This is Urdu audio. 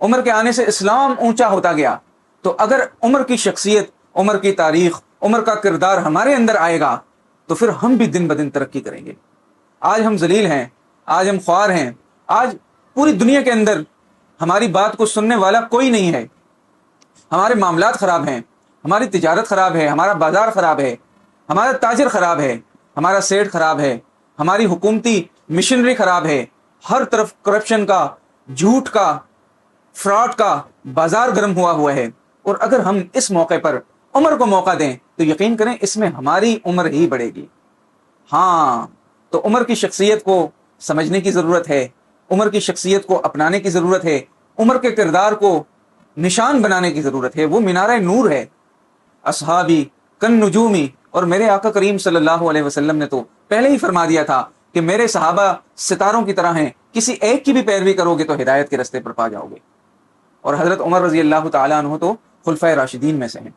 عمر کے آنے سے اسلام اونچا ہوتا گیا. تو اگر عمر کی شخصیت، عمر کی تاریخ، عمر کا کردار ہمارے اندر آئے گا تو پھر ہم بھی دن بدن ترقی کریں گے. آج ہم ذلیل ہیں، آج ہم خوار ہیں، آج پوری دنیا کے اندر ہماری بات کو سننے والا کوئی نہیں ہے. ہمارے معاملات خراب ہیں، ہماری تجارت خراب ہے، ہمارا بازار خراب ہے، ہمارا تاجر خراب ہے، ہمارا سیٹ خراب ہے، ہماری حکومتی مشنری خراب ہے. ہر طرف کرپشن کا، جھوٹ کا، فراڈ کا بازار گرم ہوا ہے. اور اگر ہم اس موقع پر عمر کو موقع دیں تو یقین کریں اس میں ہماری عمر ہی بڑھے گی. ہاں، تو عمر کی شخصیت کو سمجھنے کی ضرورت ہے، عمر کی شخصیت کو اپنانے کی ضرورت ہے، عمر کے کردار کو نشان بنانے کی ضرورت ہے. وہ مینار نور ہے. اصحابی کن نجومی، اور میرے آقا کریم صلی اللہ علیہ وسلم نے تو پہلے ہی فرما دیا تھا کہ میرے صحابہ ستاروں کی طرح ہیں، کسی ایک کی بھی پیروی کرو گے تو ہدایت کے رستے پر پا جاؤ گے. اور حضرت عمر رضی اللہ تعالیٰ عنہ تو خلفائے راشدین میں سے ہیں.